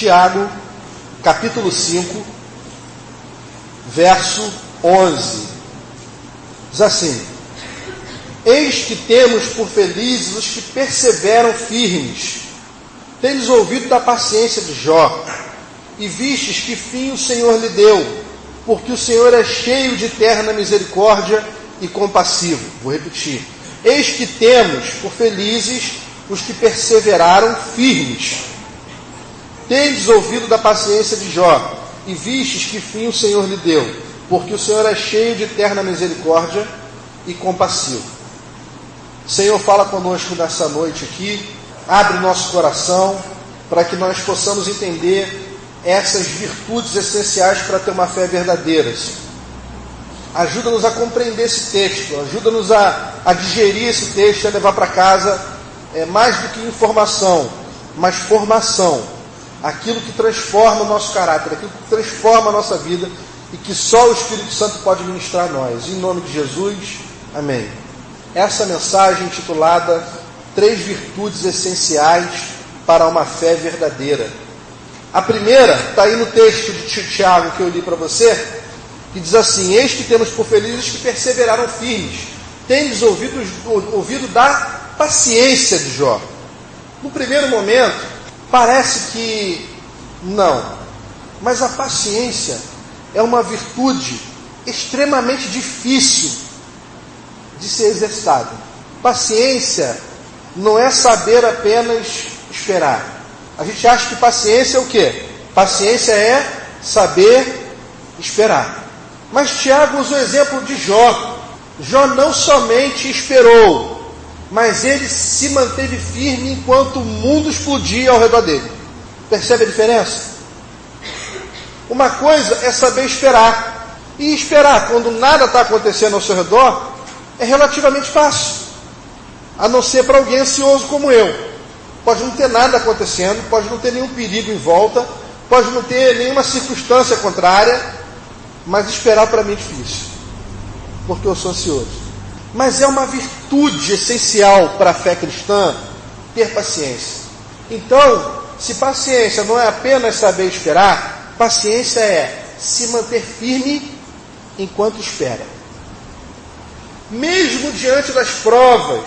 Tiago, capítulo 5, verso 11. Diz assim: eis que temos por felizes os que perseveram firmes. Tendes ouvido da paciência de Jó, e vistes que fim o Senhor lhe deu, porque o Senhor é cheio de eterna misericórdia e compassivo. Vou repetir. Eis que temos por felizes os que perseveraram firmes. Tendes ouvido da paciência de Jó, e vistes que fim o Senhor lhe deu, porque o Senhor é cheio de eterna misericórdia e compassivo. O Senhor fala conosco nessa noite aqui, abre nosso coração, para que nós possamos entender essas virtudes essenciais para ter uma fé verdadeira. Ajuda-nos a compreender esse texto, ajuda-nos a digerir esse texto e a levar para casa mais do que informação, mas formação. Aquilo que transforma o nosso caráter, aquilo que transforma a nossa vida e que só o Espírito Santo pode ministrar a nós. Em nome de Jesus, amém. Essa mensagem intitulada 3 virtudes essenciais para uma fé verdadeira. A primeira está aí no texto de Tiago que eu li para você, que diz assim: eis que temos por felizes que perseveraram firmes. Tendes ouvido da paciência de Jó. No primeiro momento, parece que não, mas a paciência é uma virtude extremamente difícil de ser exercitada. Paciência não é saber apenas esperar. A gente acha que paciência é o quê? Paciência é saber esperar. Mas Tiago usa o exemplo de Jó. Jó não somente esperou, mas ele se manteve firme enquanto o mundo explodia ao redor dele. Percebe a diferença? Uma coisa é saber esperar. E esperar quando nada está acontecendo ao seu redor é relativamente fácil. A não ser para alguém ansioso como eu. Pode não ter nada acontecendo, pode não ter nenhum perigo em volta, pode não ter nenhuma circunstância contrária, mas esperar para mim é difícil, porque eu sou ansioso. Mas é uma virtude essencial para a fé cristã ter paciência. Então, se paciência não é apenas saber esperar, paciência é se manter firme enquanto espera. Mesmo diante das provas,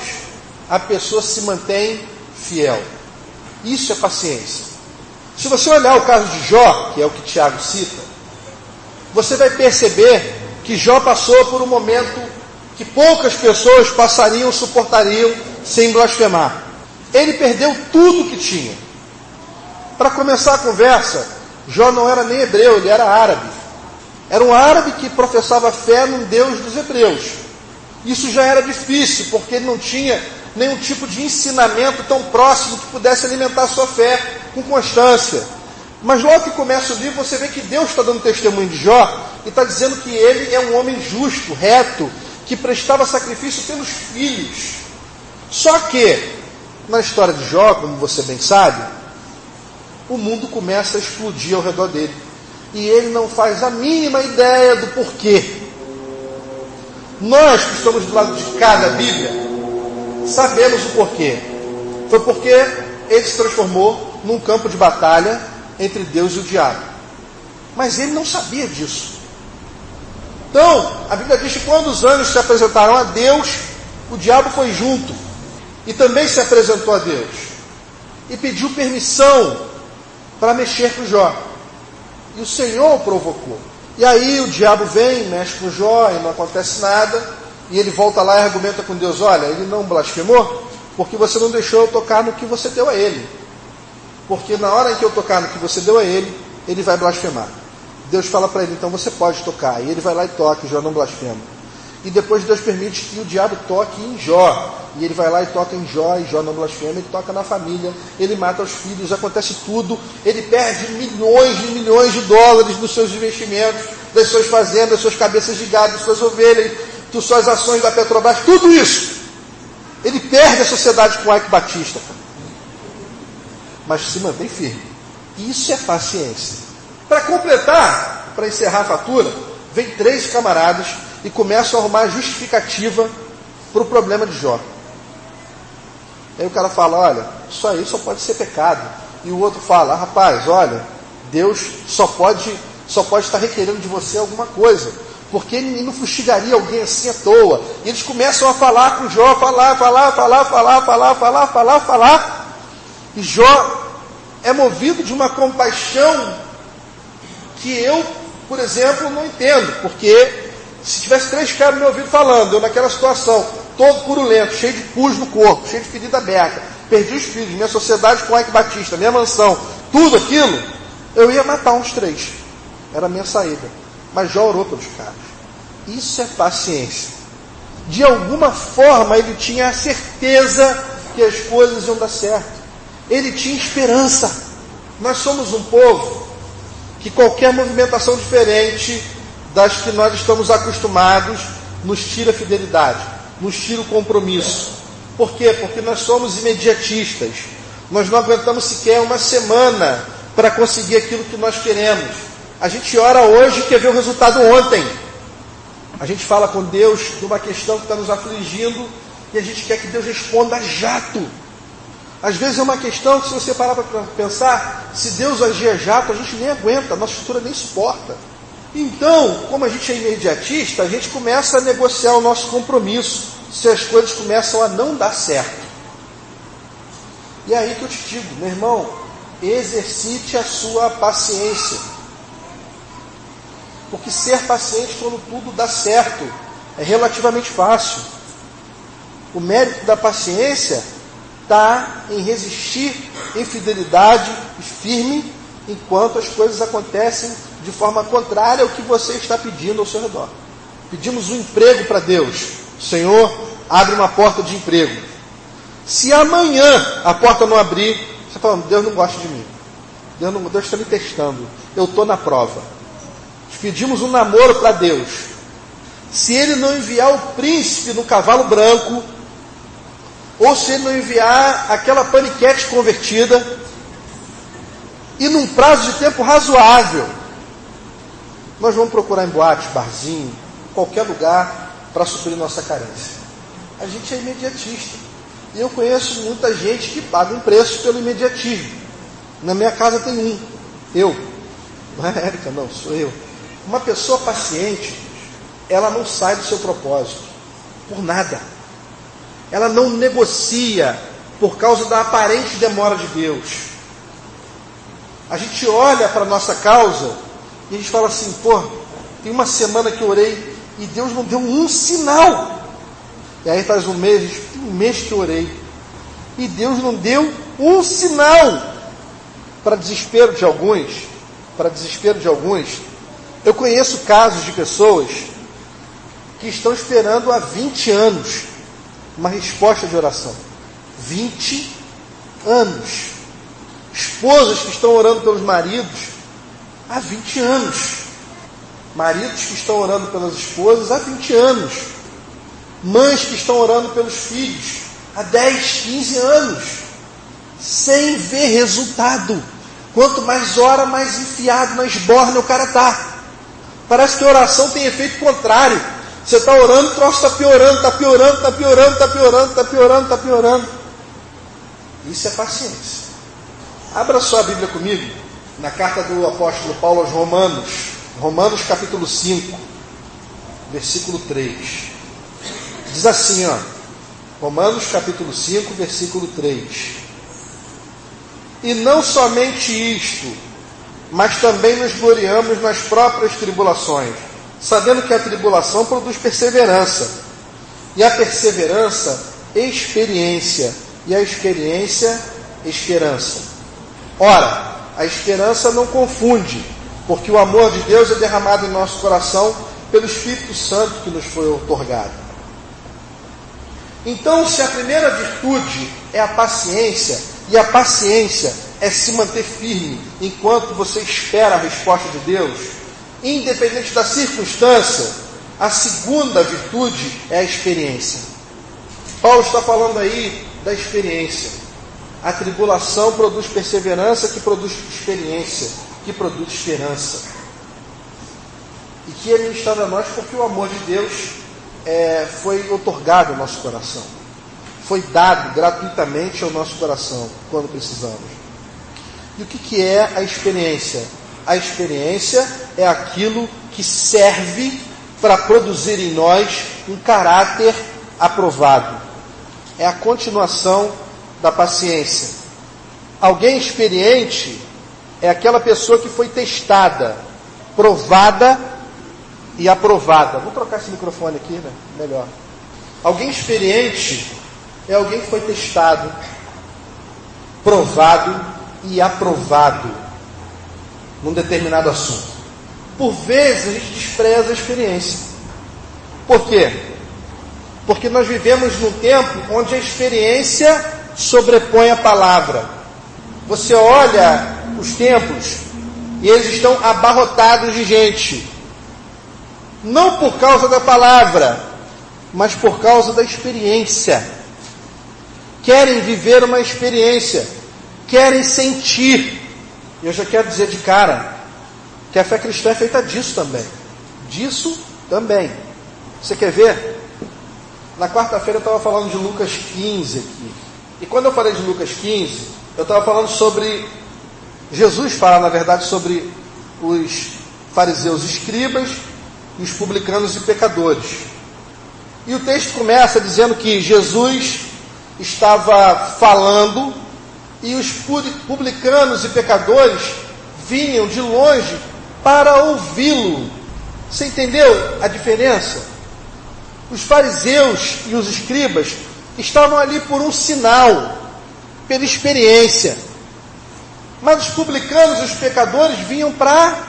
a pessoa se mantém fiel. Isso é paciência. Se você olhar o caso de Jó, que é o que Tiago cita, você vai perceber que Jó passou por um momento que poucas pessoas passariam, suportariam sem blasfemar. Ele perdeu tudo que tinha. Para começar a conversa, Jó não era nem hebreu, ele era árabe. Era um árabe que professava fé num Deus dos hebreus. Isso já era difícil, porque ele não tinha nenhum tipo de ensinamento tão próximo que pudesse alimentar a sua fé com constância. Mas logo que começa o livro, você vê que Deus está dando testemunho de Jó e está dizendo que ele é um homem justo, reto, que prestava sacrifício pelos filhos. Só que, na história de Jó, como você bem sabe, o mundo começa a explodir ao redor dele. E ele não faz a mínima ideia do porquê. Nós que estamos do lado de cá da Bíblia, sabemos o porquê. Foi porque ele se transformou num campo de batalha entre Deus e o diabo. Mas ele não sabia disso. Então, a Bíblia diz que quando os anjos se apresentaram a Deus, o diabo foi junto e também se apresentou a Deus e pediu permissão para mexer com Jó. E o Senhor o provocou. E aí o diabo vem, mexe com Jó e não acontece nada. E ele volta lá e argumenta com Deus: olha, ele não blasfemou porque você não deixou eu tocar no que você deu a ele. Porque na hora em que eu tocar no que você deu a ele, ele vai blasfemar. Deus fala para ele: então você pode tocar. E ele vai lá e toca, e Jó não blasfema. E depois Deus permite que o diabo toque em Jó. E ele vai lá e toca em Jó, e Jó não blasfema. Ele toca na família, ele mata os filhos, acontece tudo. Ele perde milhões e milhões de dólares dos seus investimentos, das suas fazendas, das suas cabeças de gado, das suas ovelhas, das suas ações da Petrobras, tudo isso. Ele perde a sociedade com Ike Batista. Mas se mantém firme. Isso é paciência. Para completar, para encerrar a fatura, vem 3 camaradas e começam a arrumar justificativa para o problema de Jó. Aí o cara fala: olha, isso aí só pode ser pecado. e o outro fala, rapaz, olha, Deus só pode estar requerendo de você alguma coisa, porque ele não fustigaria alguém assim à toa. E eles começam a falar com Jó, falar. E Jó é movido de uma compaixão que eu, por exemplo, não entendo, porque se tivesse 3 caras no meu ouvido falando, eu naquela situação, todo purulento, cheio de pus no corpo, cheio de ferida aberta, perdi os filhos, minha sociedade com Ike Batista, minha mansão, tudo aquilo, eu ia matar uns 3. Era a minha saída. Mas Jó orou pelos caras. Isso é paciência. De alguma forma ele tinha a certeza que as coisas iam dar certo. Ele tinha esperança. Nós somos um povo que qualquer movimentação diferente das que nós estamos acostumados nos tira a fidelidade, nos tira o compromisso. Por quê? Porque nós somos imediatistas. Nós não aguentamos sequer uma semana para conseguir aquilo que nós queremos. A gente ora hoje e quer ver o resultado ontem. A gente fala com Deus de uma questão que está nos afligindo e a gente quer que Deus responda jato. Às vezes é uma questão que, se você parar para pensar, se Deus agir a jato, a gente nem aguenta, a nossa estrutura nem suporta. Então, como a gente é imediatista, a gente começa a negociar o nosso compromisso se as coisas começam a não dar certo. E é aí que eu te digo, meu irmão, exercite a sua paciência. Porque ser paciente quando tudo dá certo é relativamente fácil. O mérito da paciência está em resistir em fidelidade e firme enquanto as coisas acontecem de forma contrária ao que você está pedindo ao seu redor. Pedimos um emprego para Deus. Senhor, abre uma porta de emprego. Se amanhã a porta não abrir, você fala, Deus não gosta de mim. Deus está me testando. Eu estou na prova. Pedimos um namoro para Deus. Se Ele não enviar o príncipe no cavalo branco, ou se Ele não enviar aquela paniquete convertida, e num prazo de tempo razoável, nós vamos procurar em boate, barzinho, qualquer lugar para suprir nossa carência. A gente é imediatista. E eu conheço muita gente que paga um preço pelo imediatismo. Na minha casa tem um. Eu. Não é a Érica, não, sou eu. Uma pessoa paciente, ela não sai do seu propósito por nada. Ela não negocia por causa da aparente demora de Deus. A gente olha para a nossa causa e a gente fala assim, tem uma semana que eu orei e Deus não deu um sinal. E aí faz um mês, tem um mês que eu orei e Deus não deu um sinal. Para desespero de alguns, eu conheço casos de pessoas que estão esperando há 20 anos uma resposta de oração. 20 anos. Esposas que estão orando pelos maridos há 20 anos. Maridos que estão orando pelas esposas há 20 anos. Mães que estão orando pelos filhos há 10, 15 anos. Sem ver resultado. Quanto mais ora, mais enfiado na esborna o cara está. Parece que a oração tem efeito contrário. Você está orando, o troço está piorando. Isso é paciência. Abra sua Bíblia comigo, na carta do apóstolo Paulo aos Romanos. Romanos capítulo 5, versículo 3. Diz assim, Romanos capítulo 5, versículo 3. E não somente isto, mas também nos gloriamos nas próprias tribulações, sabendo que a tribulação produz perseverança, e a perseverança, experiência, e a experiência, esperança. Ora, a esperança não confunde, porque o amor de Deus é derramado em nosso coração pelo Espírito Santo que nos foi outorgado. Então, se a primeira virtude é a paciência, e a paciência é se manter firme enquanto você espera a resposta de Deus, independente da circunstância, a segunda virtude é a experiência. Paulo está falando aí da experiência. A tribulação produz perseverança, que produz experiência, que produz esperança. E que é ministrado a nós porque o amor de Deus foi outorgado ao nosso coração. Foi dado gratuitamente ao nosso coração, quando precisamos. E o que é a experiência? A experiência é aquilo que serve para produzir em nós um caráter aprovado. É a continuação da paciência. Alguém experiente é aquela pessoa que foi testada, provada e aprovada. Vou trocar esse microfone aqui, né? Melhor. Alguém experiente é alguém que foi testado, provado e aprovado num determinado assunto. Por vezes a gente despreza a experiência. Por quê? Porque nós vivemos num tempo onde a experiência sobrepõe a palavra. Você olha os templos e eles estão abarrotados de gente. Não por causa da palavra, mas por causa da experiência. Querem viver uma experiência, querem sentir. E eu já quero dizer de cara que a fé cristã é feita disso também. Disso também. Você quer ver? Na quarta-feira eu estava falando de Lucas 15 aqui. E quando eu falei de Lucas 15, eu estava falando sobre... Jesus fala, na verdade, sobre os fariseus escribas e os publicanos e pecadores. E o texto começa dizendo que Jesus estava falando e os publicanos e pecadores vinham de longe para ouvi-lo. Você entendeu a diferença? Os fariseus e os escribas estavam ali por um sinal, pela experiência. Mas os publicanos e os pecadores vinham para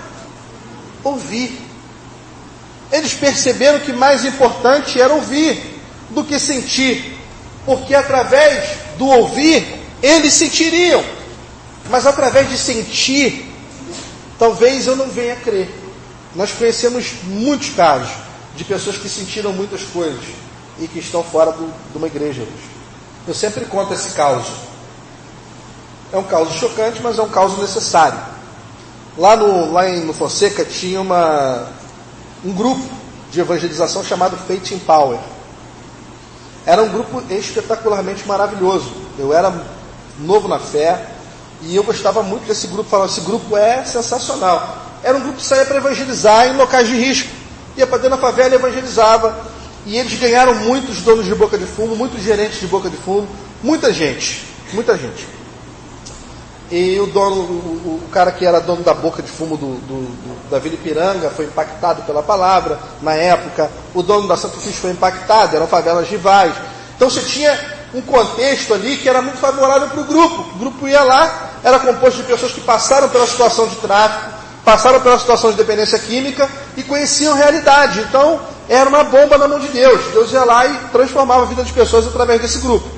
ouvir. Eles perceberam que mais importante era ouvir do que sentir. Porque através do ouvir, eles sentiriam. Mas através de sentir, talvez eu não venha a crer. Nós conhecemos muitos casos de pessoas que sentiram muitas coisas e que estão fora de uma igreja hoje. Eu sempre conto esse caso. É um caso chocante, mas é um caso necessário. Lá no Fonseca tinha um grupo de evangelização chamado Faith in Power. Era um grupo espetacularmente maravilhoso. Eu era novo na fé e eu gostava muito desse grupo. Falava, esse grupo é sensacional. Era um grupo que saía para evangelizar em locais de risco. Ia para dentro da favela e evangelizava. E eles ganharam muitos donos de boca de fumo, muitos gerentes de boca de fumo, muita gente. E o cara que era dono da boca de fumo da Vila Ipiranga foi impactado pela palavra na época. O dono da Santo Cristo foi impactado, eram favelas rivais. Então você tinha um contexto ali que era muito favorável para o grupo. O grupo ia lá, era composto de pessoas que passaram pela situação de tráfico, passaram pela situação de dependência química e conheciam a realidade. Então era uma bomba na mão de Deus. Deus ia lá e transformava a vida das pessoas através desse grupo.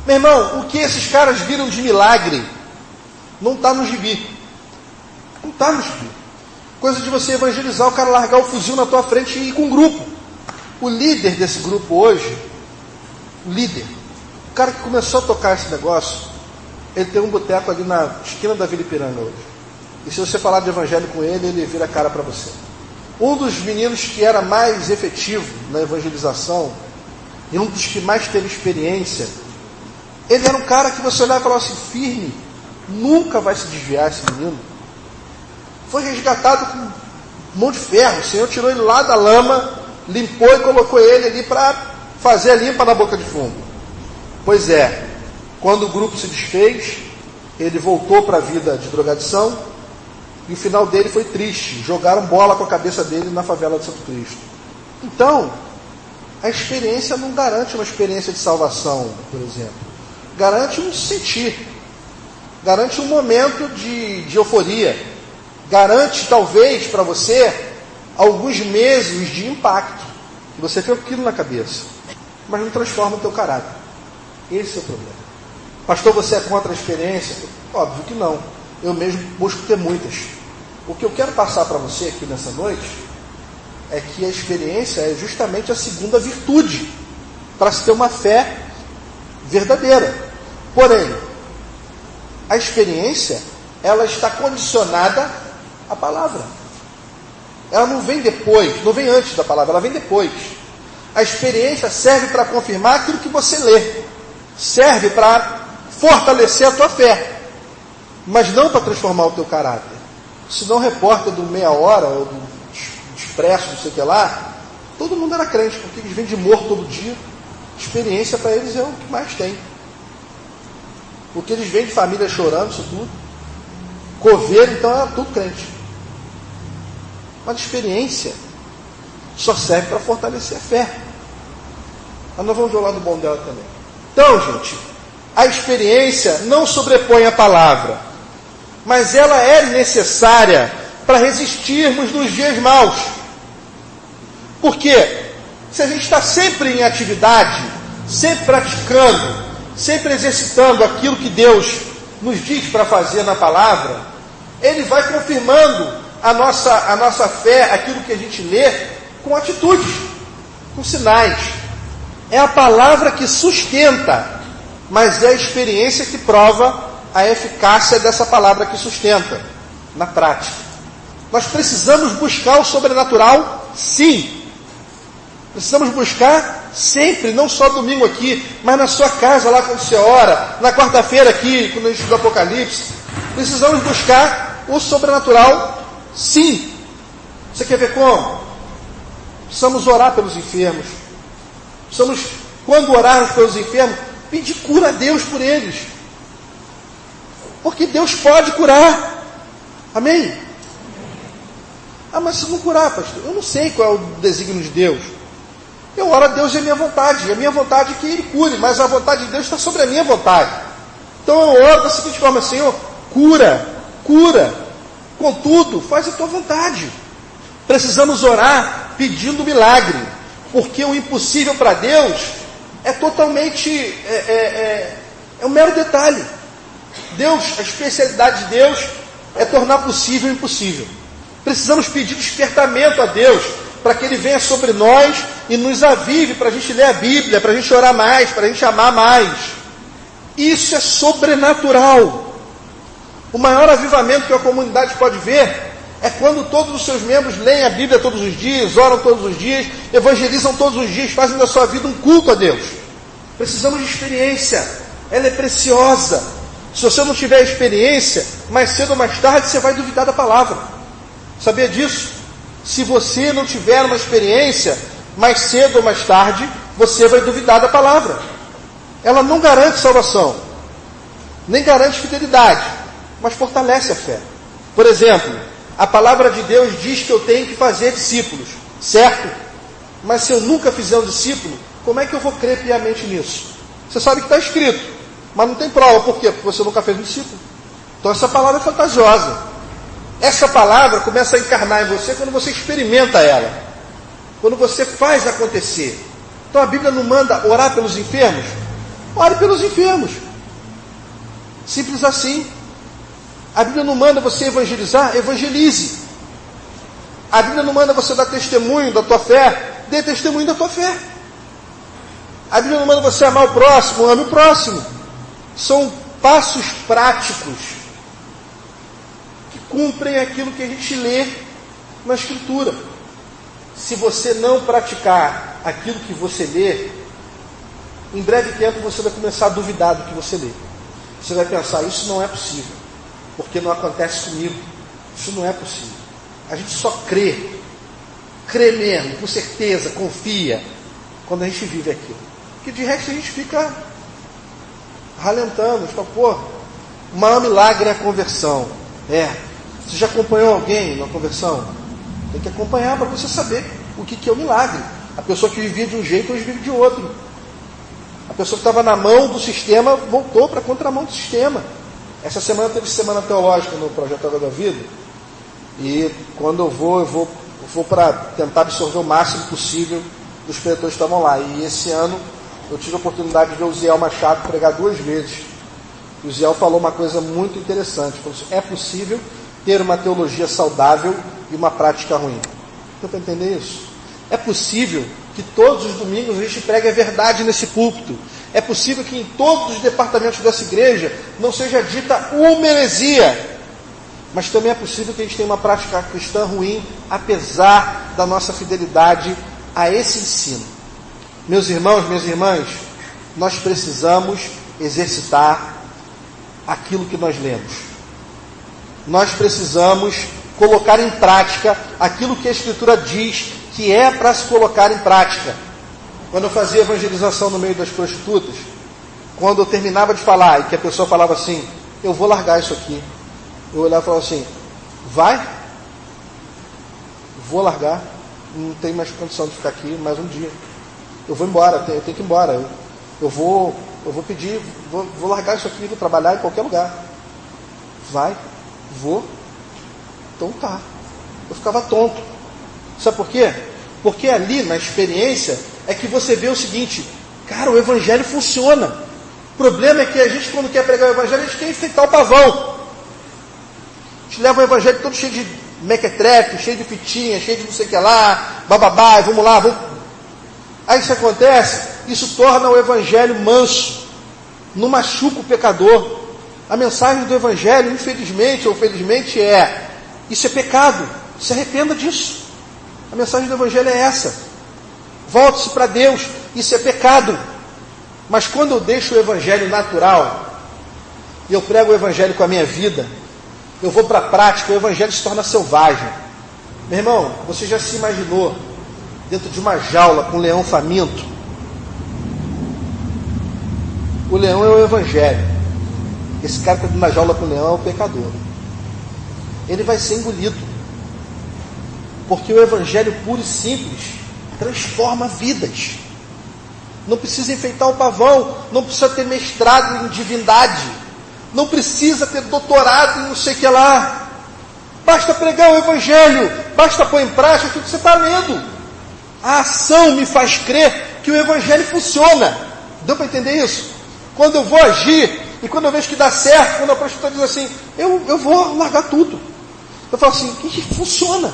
Meu irmão, o que esses caras viram de milagre não está no gibi. Não está no gibi. Coisa de você evangelizar, o cara largar o fuzil na tua frente e ir com um grupo. O líder desse grupo hoje, o cara que começou a tocar esse negócio, ele tem um boteco ali na esquina da Vila Ipiranga hoje. E se você falar de evangelho com ele, ele vira a cara para você. Um dos meninos que era mais efetivo na evangelização, e um dos que mais teve experiência, ele era um cara que você olhava e falava assim, firme, nunca vai se desviar esse menino. Foi resgatado com mão de ferro, o Senhor tirou ele lá da lama, limpou e colocou ele ali para fazer a limpa na boca de fumo. Pois é, quando o grupo se desfez, ele voltou para a vida de drogadição, e o final dele foi triste, jogaram bola com a cabeça dele na favela de Santo Cristo. Então, a experiência não garante uma experiência de salvação, por exemplo. Garante um sentir, garante um momento de euforia, garante talvez para você alguns meses de impacto, que você fica com aquilo na cabeça, mas não transforma o teu caráter. Esse é o problema. Pastor, você é contra a experiência? Óbvio que não, eu mesmo busco ter muitas. O que eu quero passar para você aqui nessa noite é que a experiência é justamente a segunda virtude para se ter uma fé verdadeira. Porém, a experiência, ela está condicionada à palavra. Ela não vem depois, não vem antes da palavra, ela vem depois. A experiência serve para confirmar aquilo que você lê. Serve para fortalecer a tua fé. mas não para transformar o teu caráter. Senão o repórter do Meia Hora, ou do Expresso, não sei o que lá, todo mundo era crente, porque eles vêm de morto todo dia. Experiência para eles é o que mais tem. Porque eles vêm de família chorando, isso tudo. Coveiro, então era tudo crente. Mas experiência só serve para fortalecer a fé. Mas nós vamos ver o lado bom dela também. Então, gente, a experiência não sobrepõe a palavra, mas ela é necessária para resistirmos nos dias maus. Porque se a gente está sempre em atividade, sempre praticando, sempre exercitando aquilo que Deus nos diz para fazer na palavra, Ele vai confirmando a nossa fé, aquilo que a gente lê, com atitudes, com sinais. É a palavra que sustenta, mas é a experiência que prova a eficácia dessa palavra que sustenta, na prática. Nós precisamos buscar o sobrenatural, sim. Precisamos buscar sempre, não só domingo aqui, mas na sua casa, lá quando você ora, na quarta-feira aqui, quando a gente estuda o Apocalipse. Precisamos buscar o sobrenatural, sim. Você quer ver como? Precisamos orar pelos enfermos. Precisamos, quando orarmos pelos enfermos, pedir cura a Deus por eles. Porque Deus pode curar. Amém? Ah, mas se não curar, pastor, eu não sei qual é o desígnio de Deus. Eu oro a Deus e a minha vontade. A minha vontade é que Ele cure, mas a vontade de Deus está sobre a minha vontade. Então eu oro da seguinte forma: Senhor, cura, cura. Contudo, faz a tua vontade. Precisamos orar pedindo milagre, porque o impossível para Deus é totalmente, é um mero detalhe. Deus, a especialidade de Deus é tornar possível o impossível. Precisamos pedir despertamento a Deus, para que Ele venha sobre nós e nos avive, para a gente ler a Bíblia, para a gente orar mais, para a gente amar mais. Isso é sobrenatural. O maior avivamento que a comunidade pode ver é quando todos os seus membros leem a Bíblia todos os dias, oram todos os dias, evangelizam todos os dias, fazem da sua vida um culto a Deus. Precisamos de experiência. Ela é preciosa. Se você não tiver experiência, mais cedo ou mais tarde você vai duvidar da palavra. Sabia disso? Se você não tiver uma experiência, mais cedo ou mais tarde, você vai duvidar da palavra. Ela não garante salvação, nem garante fidelidade, mas fortalece a fé. Por exemplo, a palavra de Deus diz que eu tenho que fazer discípulos, certo? Mas se eu nunca fizer um discípulo, como é que eu vou crer piamente nisso? Você sabe que está escrito, mas não tem prova. Por quê? Porque você nunca fez um discípulo. Então essa palavra é fantasiosa. Essa palavra começa a encarnar em você quando você experimenta ela, quando você faz acontecer. Então a Bíblia não manda orar pelos enfermos? Ore pelos enfermos. Simples assim. A Bíblia não manda você evangelizar? Evangelize. A Bíblia não manda você dar testemunho da tua fé? Dê testemunho da tua fé. A Bíblia não manda você amar o próximo? Ame o próximo. São passos práticos que cumprem aquilo que a gente lê na Escritura. Se você não praticar aquilo que você lê, em breve tempo você vai começar a duvidar do que você lê. Você vai pensar: isso não é possível, porque não acontece comigo. Isso não é possível. A gente só crê mesmo, com certeza, confia, quando a gente vive aquilo. Porque de resto a gente fica ralentando. A gente fala: pô, o maior milagre é a conversão. Você já acompanhou alguém na conversão? Tem que acompanhar para você saber o que é o milagre. A pessoa que vivia de um jeito, hoje vive de outro. A pessoa que estava na mão do sistema voltou para a contramão do sistema. Essa semana teve semana teológica no Projeto Água da Vida. E quando eu vou para tentar absorver o máximo possível dos preletores que estavam lá. E esse ano eu tive a oportunidade de ver o Ziel Machado pregar 2 vezes. E o Ziel falou uma coisa muito interessante. Falou assim: é possível ter uma teologia saudável e uma prática ruim. Deu para entender isso? É possível que todos os domingos a gente pregue a verdade nesse púlpito. É possível que em todos os departamentos dessa igreja não seja dita uma heresia. Mas também é possível que a gente tenha uma prática cristã ruim, apesar da nossa fidelidade a esse ensino. Meus irmãos, minhas irmãs, nós precisamos exercitar aquilo que nós lemos. nós precisamos colocar em prática aquilo que a Escritura diz que é para se colocar em prática. Quando eu fazia evangelização no meio das prostitutas, quando eu terminava de falar e que a pessoa falava assim, eu vou largar isso aqui, eu olhava e falava assim, vai? Vou largar, não tenho mais condição de ficar aqui mais um dia. Eu vou embora, eu tenho que ir embora. Eu vou pedir, vou largar isso aqui, vou trabalhar em qualquer lugar. Vai? Vou? Então tá. Eu ficava tonto. Sabe por quê? Porque ali, na experiência, é que você vê o seguinte, cara, o evangelho funciona. O problema é que a gente, quando quer pregar o evangelho, a gente quer enfeitar o pavão. A gente leva o evangelho todo cheio de mequetrefe, cheio de fitinha, cheio de não sei o que lá, bababá, vamos lá, vamos. Aí isso acontece, isso torna o evangelho manso, não machuca o pecador. A mensagem do evangelho, infelizmente ou felizmente, isso é pecado, se arrependa disso. A mensagem do evangelho é essa, volte-se para Deus, isso é pecado. Mas quando eu deixo o evangelho natural, e eu prego o evangelho com a minha vida, eu vou para a prática, o evangelho se torna selvagem. Meu irmão, você já se imaginou dentro de uma jaula com um leão faminto? O leão é o evangelho. Esse cara que está na jaula com o leão é o pecador. Ele vai ser engolido. Porque o evangelho puro e simples transforma vidas. Não precisa enfeitar o pavão, não precisa ter mestrado em divindade, não precisa ter doutorado em não sei o que lá. Basta pregar o evangelho, basta pôr em prática aquilo que você está lendo. A ação me faz crer que o evangelho funciona. Deu para entender isso? Quando eu vou agir, e quando eu vejo que dá certo, quando a prostituta diz assim, eu vou largar tudo. Eu falo assim, que funciona.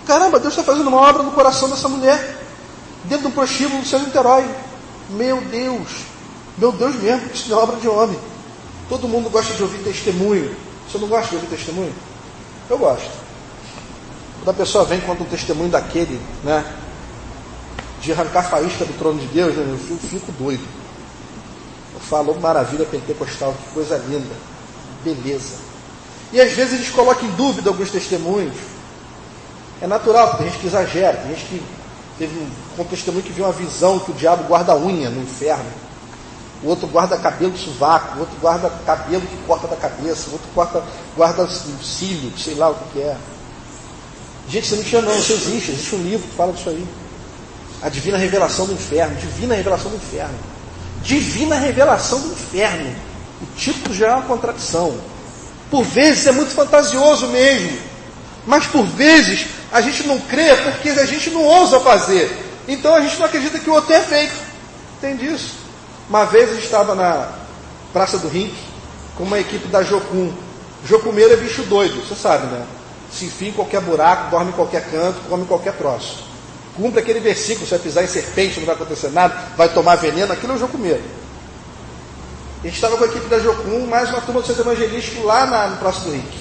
Caramba, Deus está fazendo uma obra no coração dessa mulher, dentro do prostíbulo do seu Niterói. Meu Deus mesmo, isso não é obra de homem. Todo mundo gosta de ouvir testemunho. Você não gosta de ouvir testemunho? Eu gosto. Quando a pessoa vem e conta um testemunho daquele, né, de arrancar faísca do trono de Deus, né, eu fico doido. Eu falo, maravilha pentecostal, que coisa linda, beleza. E às vezes eles colocam em dúvida alguns testemunhos. É natural, tem gente que exagera, tem gente que teve um testemunho que viu uma visão que o diabo guarda unha no inferno. O outro guarda cabelo do sovaco, o outro guarda cabelo que corta da cabeça, o outro guarda cílio, sei lá o que é. Gente, você não tinha não, isso existe um livro que fala disso aí. A divina revelação do inferno, divina revelação do inferno. Divina revelação do inferno. O título já é uma contradição. Por vezes é muito fantasioso mesmo, mas por vezes a gente não crê porque a gente não ousa fazer. Então a gente não acredita que o outro é feito. Entende isso? Uma vez a gente estava na Praça do Rink com uma equipe da Jocum. Jocumeiro é bicho doido, você sabe, né? Se enfia em qualquer buraco, dorme em qualquer canto, come em qualquer troço. Cumpre aquele versículo, se vai pisar em serpente, não vai acontecer nada, vai tomar veneno, aquilo é o Jocumeiro. A gente estava com a equipe da Jocum, mais uma turma do centro evangelístico lá na Praça do Rink.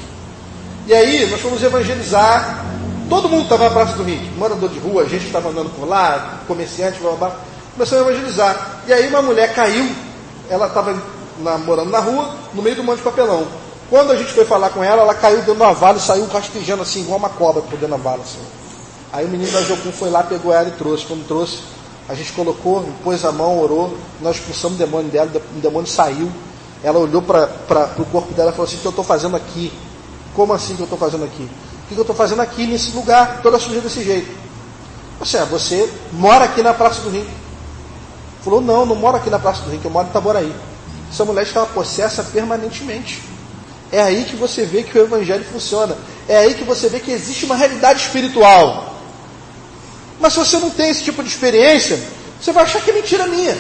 E aí nós fomos evangelizar. Todo mundo estava na Praça do Rink, morador de rua, gente que estava andando por lá, comerciante, blá, blá, blá. Começamos a evangelizar. E aí uma mulher caiu, ela estava morando na rua, no meio de um monte de papelão. Quando a gente foi falar com ela, ela caiu dentro de uma vala e saiu rastejando assim, igual uma cobra por dentro da vala. Assim. Aí o menino da Jocum foi lá, pegou ela e trouxe. Quando trouxe, a gente colocou, pôs a mão, orou, nós expulsamos o demônio dela, o demônio saiu. Ela olhou para o corpo dela e falou assim, o que eu estou fazendo aqui? Como assim que eu estou fazendo aqui? O que eu estou fazendo aqui nesse lugar, toda suja desse jeito? Você mora aqui na Praça do Rink. Falou, não moro aqui na Praça do Rink, eu moro em Itaboraí. Essa mulher estava possessa permanentemente. É aí que você vê que o evangelho funciona. É aí que você vê que existe uma realidade espiritual. Mas se você não tem esse tipo de experiência, você vai achar que é mentira minha.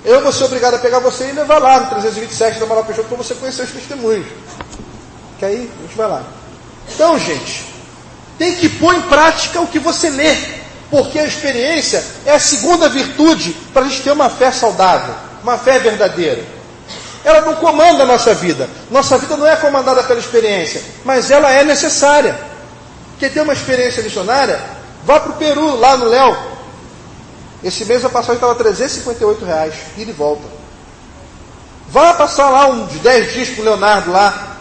Eu vou ser obrigado a pegar você e levar lá no 327 da Amaral Peixoto para você conhecer os testemunhos. Que aí a gente vai lá. Então, gente, tem que pôr em prática o que você lê. Porque a experiência é a segunda virtude para a gente ter uma fé saudável, uma fé verdadeira. Ela não comanda a nossa vida. Nossa vida não é comandada pela experiência, mas ela é necessária. Quem tem uma experiência missionária, vá para o Peru, lá no Léo. Esse mês a passagem estava R$358, ida e volta. Vá passar lá uns 10 dias com o Leonardo lá.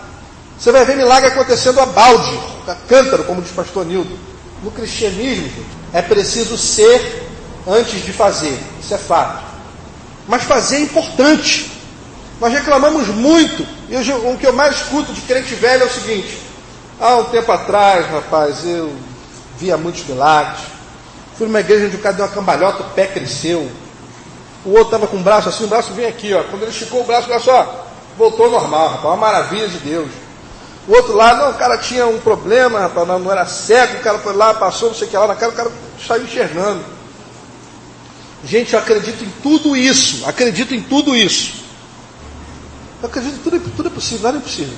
Você vai ver milagre acontecendo a balde, a cântaro, como diz o pastor Nildo. No cristianismo, gente, é preciso ser antes de fazer. Isso é fato. Mas fazer é importante. Nós reclamamos muito. E o que eu mais escuto de crente velho é o seguinte: há um tempo atrás, rapaz, eu via muitos milagres. Fui numa igreja onde o cara deu uma cambalhota, o pé cresceu. O outro estava com o braço assim, o braço vinha aqui, ó. Quando ele esticou o braço, voltou ao normal, rapaz, uma maravilha de Deus. O outro lá, não, o cara tinha um problema, rapaz, não era cego, o cara foi lá, passou, não sei o que lá na cara, o cara saiu enxergando. Gente, eu acredito em tudo isso, Eu acredito que tudo é possível, nada é impossível.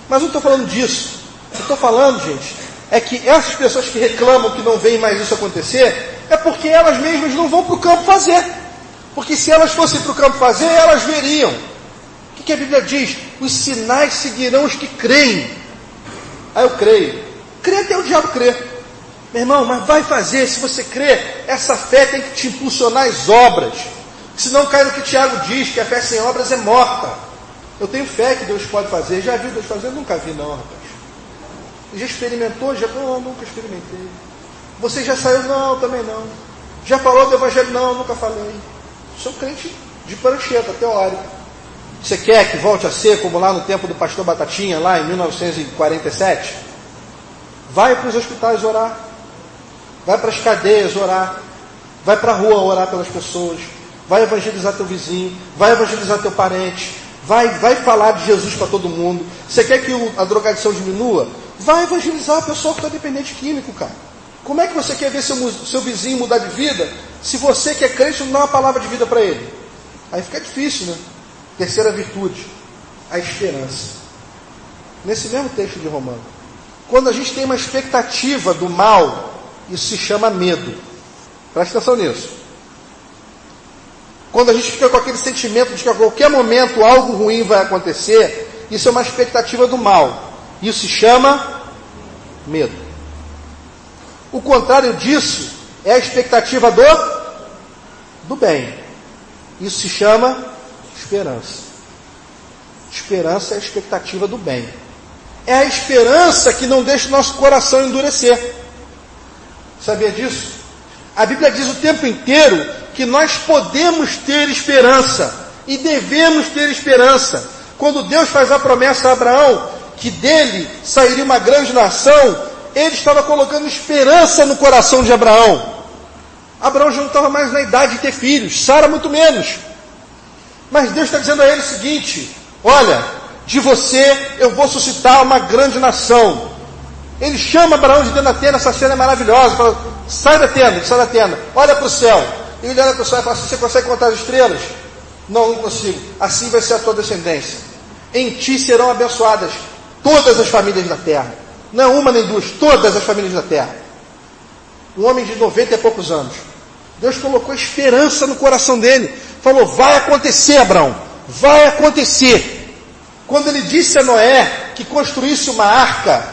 Mas não estou falando disso. Eu estou falando, gente, é que essas pessoas que reclamam que não veem mais isso acontecer, é porque elas mesmas não vão para o campo fazer. Porque se elas fossem para o campo fazer, elas veriam. O que a Bíblia diz? Os sinais seguirão os que creem. Aí eu creio. Crê até o diabo crer. Meu irmão, mas vai fazer. Se você crê, essa fé tem que te impulsionar às obras. Senão cai no que Tiago diz, que a fé sem obras é morta. Eu tenho fé que Deus pode fazer. Já vi Deus fazer? Nunca vi não, rapaz. Já experimentou? Não, nunca experimentei. Você já saiu? Não, também não. Já falou do Evangelho? Não, nunca falei. Sou crente de prancheta, teórica. Você quer que volte a ser como lá no tempo do pastor Batatinha, lá em 1947? Vai para os hospitais orar. Vai para as cadeias orar. Vai para a rua orar pelas pessoas. Vai evangelizar teu vizinho. Vai evangelizar teu parente. Vai falar de Jesus para todo mundo. Você quer que a drogadição diminua? Vai evangelizar o pessoal que está dependente químico, cara. Como é que você quer ver seu vizinho mudar de vida se você que é crente não dá uma palavra de vida para ele? Aí fica difícil, né? Terceira virtude, a esperança. Nesse mesmo texto de Romanos, quando a gente tem uma expectativa do mal, isso se chama medo. Presta atenção nisso. Quando a gente fica com aquele sentimento de que a qualquer momento algo ruim vai acontecer, isso é uma expectativa do mal. Isso se chama medo. O contrário disso é a expectativa do bem. Isso se chama esperança. Esperança é a expectativa do bem. É a esperança que não deixa o nosso coração endurecer. Sabia disso? A Bíblia diz o tempo inteiro que nós podemos ter esperança e devemos ter esperança. Quando Deus faz a promessa a Abraão que dele sairia uma grande nação, ele estava colocando esperança no coração de Abraão. Abraão já não estava mais na idade de ter filhos, Sara muito menos. Mas Deus está dizendo a ele o seguinte: olha, de você eu vou suscitar uma grande nação. Ele chama Abraão de dentro da tenda, essa cena é maravilhosa, fala, sai da tenda, olha para o céu. E ele olha para o céu e fala assim: você consegue contar as estrelas? Não consigo. Assim vai ser a tua descendência. Em ti serão abençoadas todas as famílias da terra. Não uma nem duas, todas as famílias da terra. Um homem de 90 e poucos anos. Deus colocou esperança no coração dele. Falou: vai acontecer, Abraão, vai acontecer. Quando ele disse a Noé que construísse uma arca,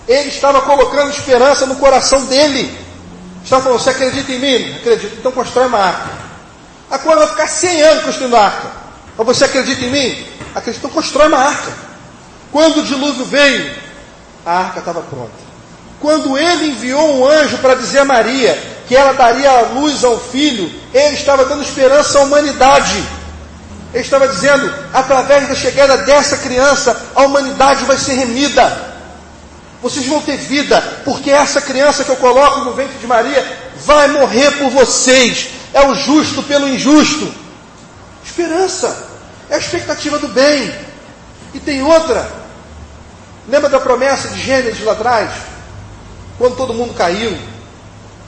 ele estava colocando esperança no coração dele. Estava falando: você acredita em mim? Acredito, então constrói uma arca. A coisa vai ficar 100 anos construindo a arca. Mas você acredita em mim? Acredito, então constrói uma arca. Quando o dilúvio veio, a arca estava pronta. Quando ele enviou um anjo para dizer a Maria que ela daria a luz ao filho, ele estava dando esperança à humanidade. Ele estava dizendo: através da chegada dessa criança, a humanidade vai ser remida. Vocês vão ter vida, porque essa criança que eu coloco no ventre de Maria vai morrer por vocês. É o justo pelo injusto. Esperança é a expectativa do bem. E tem outra. Lembra da promessa de Gênesis lá atrás? Quando todo mundo caiu.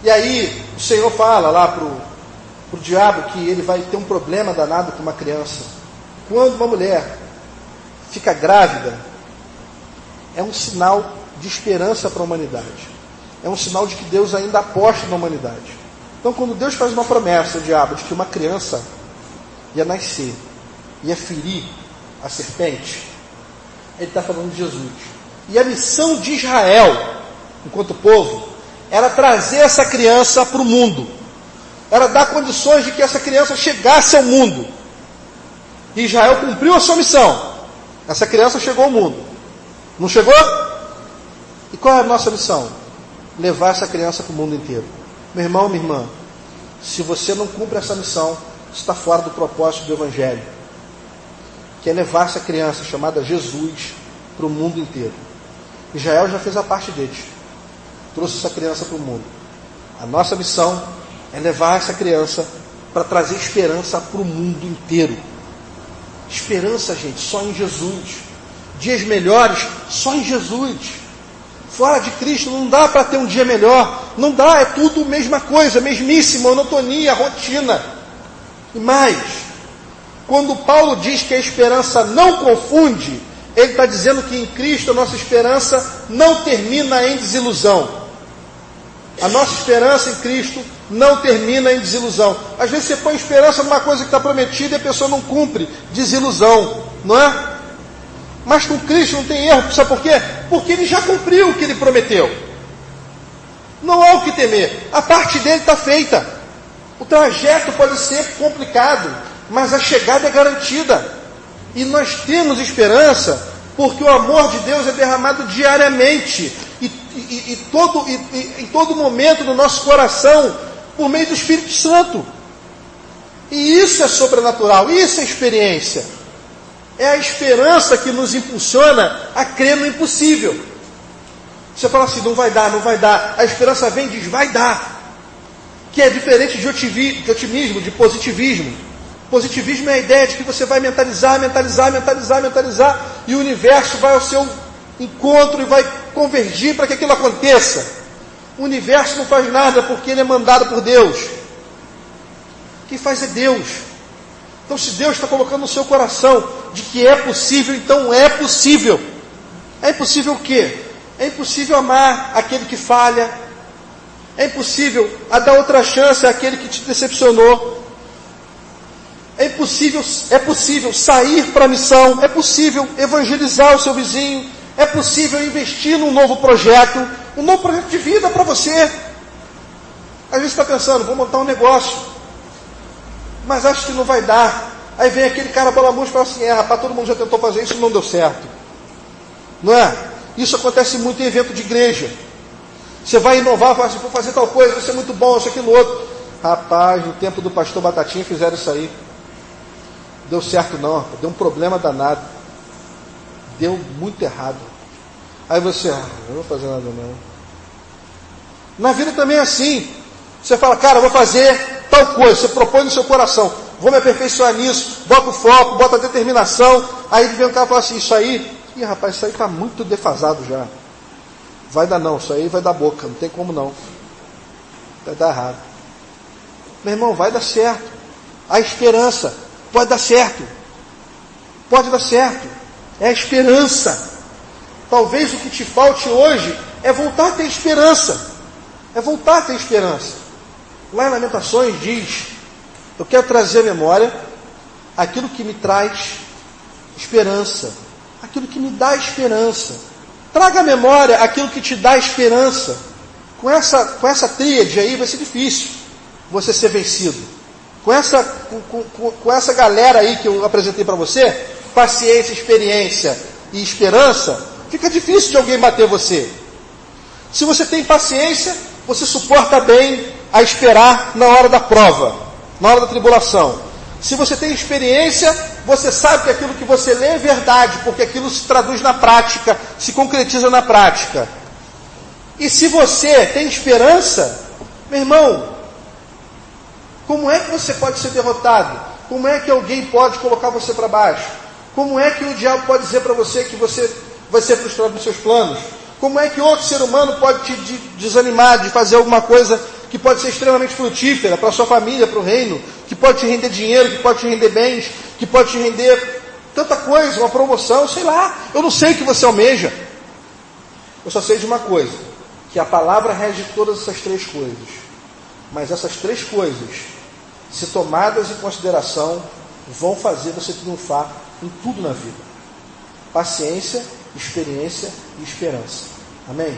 E aí o Senhor fala lá para o diabo que ele vai ter um problema danado com uma criança. Quando uma mulher fica grávida, é um sinal de esperança para a humanidade. É um sinal de que Deus ainda aposta na humanidade. Então, quando Deus faz uma promessa ao diabo de que uma criança ia nascer, ia ferir a serpente, ele está falando de Jesus. E a missão de Israel, enquanto povo, era trazer essa criança para o mundo. Era dar condições de que essa criança chegasse ao mundo. E Israel cumpriu a sua missão. Essa criança chegou ao mundo. Não chegou? E qual é a nossa missão? Levar essa criança para o mundo inteiro. Meu irmão, minha irmã, se você não cumpre essa missão, você está fora do propósito do Evangelho, que é levar essa criança chamada Jesus para o mundo inteiro. Israel já fez a parte deles, trouxe essa criança para o mundo. A nossa missão é levar essa criança para trazer esperança para o mundo inteiro. Esperança, gente, só em Jesus. Dias melhores, só em Jesus. Fora de Cristo não dá para ter um dia melhor. Não dá, é tudo a mesma coisa, mesmíssima, monotonia, rotina. E mais, quando Paulo diz que a esperança não confunde, ele está dizendo que em Cristo a nossa esperança não termina em desilusão. A nossa esperança em Cristo não termina em desilusão. Às vezes você põe esperança numa coisa que está prometida e a pessoa não cumpre. Desilusão, não é? Mas com Cristo não tem erro. Sabe por quê? Porque Ele já cumpriu o que Ele prometeu. Não há o que temer. A parte dele está feita. O trajeto pode ser complicado, mas a chegada é garantida. E nós temos esperança porque o amor de Deus é derramado diariamente em todo momento no nosso coração, por meio do Espírito Santo. E isso é sobrenatural, isso é experiência. É a esperança que nos impulsiona a crer no impossível. Você fala assim, não vai dar, não vai dar. A esperança vem e diz, vai dar. Que é diferente de otimismo, de positivismo. Positivismo é a ideia de que você vai mentalizar, e o universo vai ao seu encontro e vai convergir para que aquilo aconteça. O universo não faz nada porque ele é mandado por Deus. Quem faz é Deus. Então, se Deus está colocando no seu coração de que é possível, então é possível. É impossível o quê? É impossível amar aquele que falha. É impossível dar outra chance àquele que te decepcionou. É possível sair para a missão. É possível evangelizar o seu vizinho. É possível investir num novo projeto. Um novo projeto de vida para você. Às vezes você está pensando, vou montar um negócio, mas acho que não vai dar. Aí vem aquele cara pela mão e fala assim, rapaz, todo mundo já tentou fazer isso e não deu certo. Não é? Isso acontece muito em evento de igreja. Você vai inovar, fala assim, vou fazer tal coisa, vai ser muito bom, isso, aquilo, outro. Rapaz, no tempo do pastor Batatinha fizeram isso aí. Deu certo não, deu um problema danado. Deu muito errado. Aí você, não vou fazer nada não. Na vida também é assim. Você fala, cara, vou fazer tal coisa. Você propõe no seu coração, vou me aperfeiçoar nisso. Bota o foco, bota a determinação. Aí vem o cara e fala assim, isso aí, rapaz, isso aí está muito defasado já. Vai dar não, isso aí vai dar boca, não tem como não. Vai dar errado. Meu irmão, vai dar certo. A esperança, pode dar certo. Pode dar certo. É a esperança. Talvez o que te falte hoje é voltar a ter esperança. É voltar a ter esperança. Lá em Lamentações diz, eu quero trazer à memória aquilo que me traz esperança. Aquilo que me dá esperança. Traga à memória aquilo que te dá esperança. Com essa tríade aí vai ser difícil você ser vencido. Com essa galera aí que eu apresentei para você, paciência, experiência e esperança, fica difícil de alguém bater você. Se você tem paciência, você suporta bem a esperar na hora da prova, na hora da tribulação. Se você tem experiência, você sabe que aquilo que você lê é verdade, porque aquilo se traduz na prática, se concretiza na prática. E se você tem esperança, meu irmão, como é que você pode ser derrotado? Como é que alguém pode colocar você para baixo? Como é que o diabo pode dizer para você que você vai ser frustrado nos seus planos? Como é que outro ser humano pode te desanimar de fazer alguma coisa que pode ser extremamente frutífera para a sua família, para o reino, que pode te render dinheiro, que pode te render bens, que pode te render tanta coisa, uma promoção, sei lá. Eu não sei o que você almeja. Eu só sei de uma coisa, que a palavra rege todas essas três coisas. Mas essas três coisas, se tomadas em consideração, vão fazer você triunfar em tudo na vida. Paciência, experiência e esperança. Amém?